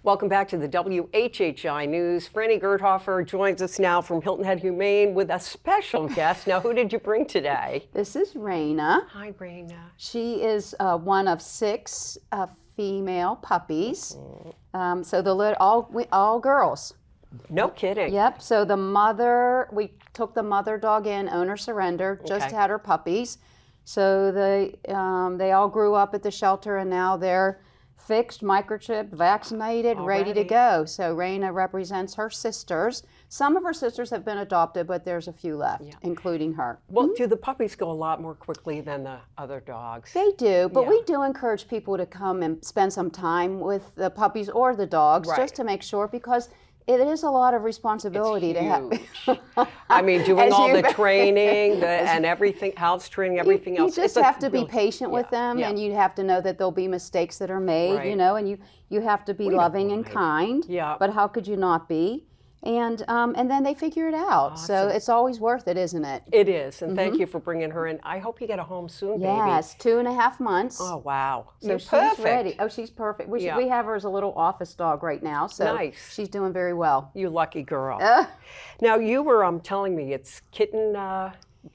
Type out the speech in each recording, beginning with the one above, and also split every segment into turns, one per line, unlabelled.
Welcome back to the WHHI News. Franny Gerthoffer joins us now from Hilton Head Humane with a special guest. Now, who did you bring today?
This is Raina.
Hi, Raina.
She is one of 6 female puppies. So all girls.
No kidding.
Yep. So the mother, we took the mother dog in, owner surrender, just had her puppies. So they all grew up at the shelter, and now they're fixed, microchipped, vaccinated, ready to go. So Raina represents her sisters. Some of her sisters have been adopted, but there's a few left, including her.
Well, do the puppies go a lot more quickly than the other dogs?
They do, but we do encourage people to come and spend some time with the puppies or the dogs, just to make sure, because it is a lot of responsibility to have.
I mean, doing all the training and everything, house training, everything else.
You just have to be patient with them, and you have to know that there'll be mistakes that are made, you know, and you have to be loving and kind. But how could you not be? And then they figure it out. Awesome. So it's always worth it, isn't it?
It is. And thank you for bringing her in. I hope you get a home soon, baby.
Yes, 2.5 months.
Oh, wow.
So she's ready. Oh, she's perfect. We have her as a little office dog right now. So she's doing very well.
You lucky girl. Now, you were telling me it's kitten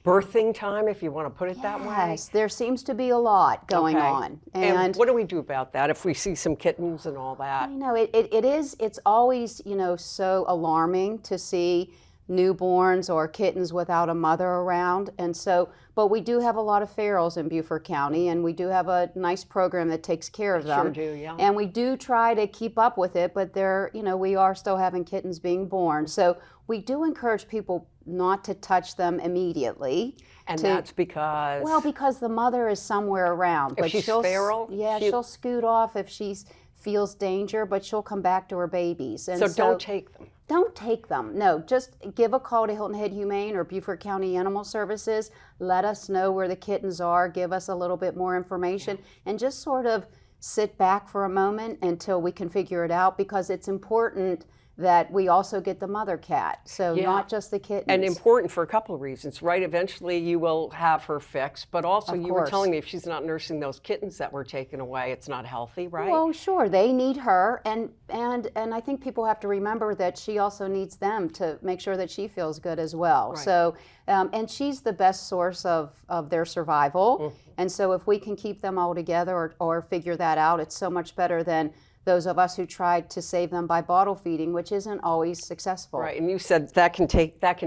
birthing time, if you want to put it that way.
Yes, there seems to be a lot going on.
And what do we do about that if we see some kittens and all that?
You know, it's always, you know, so alarming to see newborns or kittens without a mother around. And so, but we do have a lot of ferals in Beaufort County, and we do have a nice program that takes care of them.
Sure do, yeah.
And we do try to keep up with it, but you know, we are still having kittens being born. So we do encourage people not to touch them immediately.
And that's because?
Well, because the mother is somewhere around.
If she's feral?
Yeah, she'll scoot off if she feels danger, but she'll come back to her babies. And
so don't take them.
Don't take them. No, just give a call to Hilton Head Humane or Beaufort County Animal Services. Let us know where the kittens are. Give us a little bit more information, and just sort of sit back for a moment until we can figure it out, because it's important that we also get the mother cat, so not just the kittens.
And important for a couple of reasons, right? Eventually you will have her fixed, but also you were telling me if she's not nursing those kittens that were taken away, it's not healthy, right?
Well, sure, they need her, and I think people have to remember that she also needs them to make sure that she feels good as well. Right. So, and she's the best source of their survival, and so if we can keep them all together or figure that out, it's so much better than those of us who tried to save them by bottle feeding, which isn't always successful.
Right, and you said that can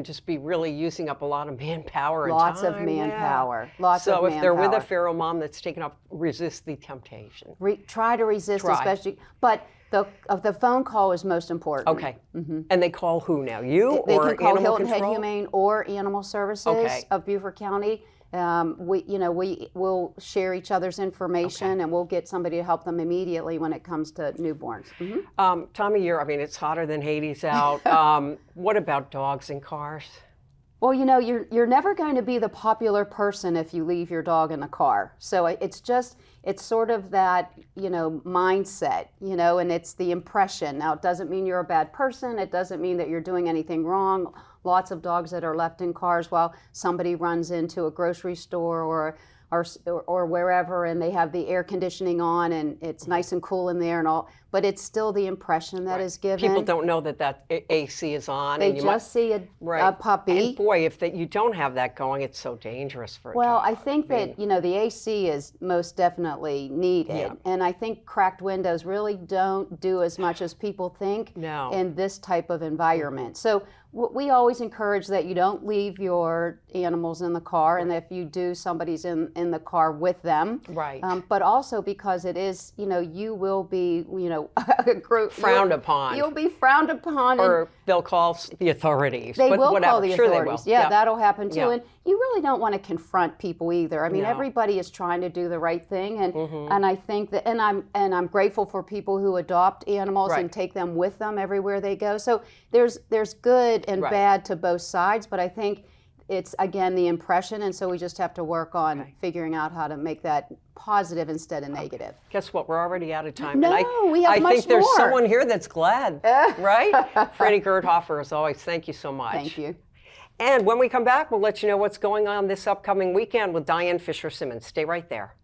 just be really using up a lot of manpower and
Lots
time.
of manpower. Lots of manpower.
So if they're with a feral mom that's taken up, resist the temptation.
Try to resist, especially, but the phone call is most important.
Okay. And they call who now? You
they
or
can call
Animal
Hilton Head
Control?
Humane or Animal Services of Beaufort County. We'll share each other's information, and we'll get somebody to help them immediately when it comes to newborns.
Time of year, I mean, it's hotter than Hades out. What about dogs in cars?
Well, you know, you're never going to be the popular person if you leave your dog in the car. So it's sort of that, you know, mindset, you know, and it's the impression. Now, it doesn't mean you're a bad person. It doesn't mean that you're doing anything wrong. Lots of dogs that are left in cars while somebody runs into a grocery store or wherever, and they have the air conditioning on and it's nice and cool in there and all, but it's still the impression that is given.
People don't know that AC is on.
They just see a puppy.
And boy, if you don't have that going, it's so dangerous for a dog.
Well, I think that, you know, the AC is most definitely needed, and I think cracked windows really don't do as much as people think in this type of environment. So we always encourage that you don't leave your animals in the car, and if you do, somebody's in the car with them.
Right.
But also because it is, you know, you will be, you know,
frowned upon.
You'll be frowned upon.
Or they'll call the authorities.
They will call the
authorities.
They will. Yeah, that'll happen too.
Yeah.
And you really don't want to confront people either. I mean, everybody is trying to do the right thing, and I think that, and I'm grateful for people who adopt animals and take them with them everywhere they go. So there's good and bad to both sides, but I think it's, again, the impression, and so we just have to work on figuring out how to make that positive instead of negative.
Guess what? We're already out of time.
No,
and
we have much more.
I think there's someone here that's glad, right? Franny Gerthoffer, as always, thank you so much.
Thank you.
And when we come back, we'll let you know what's going on this upcoming weekend with Diane Fisher-Simmons. Stay right there.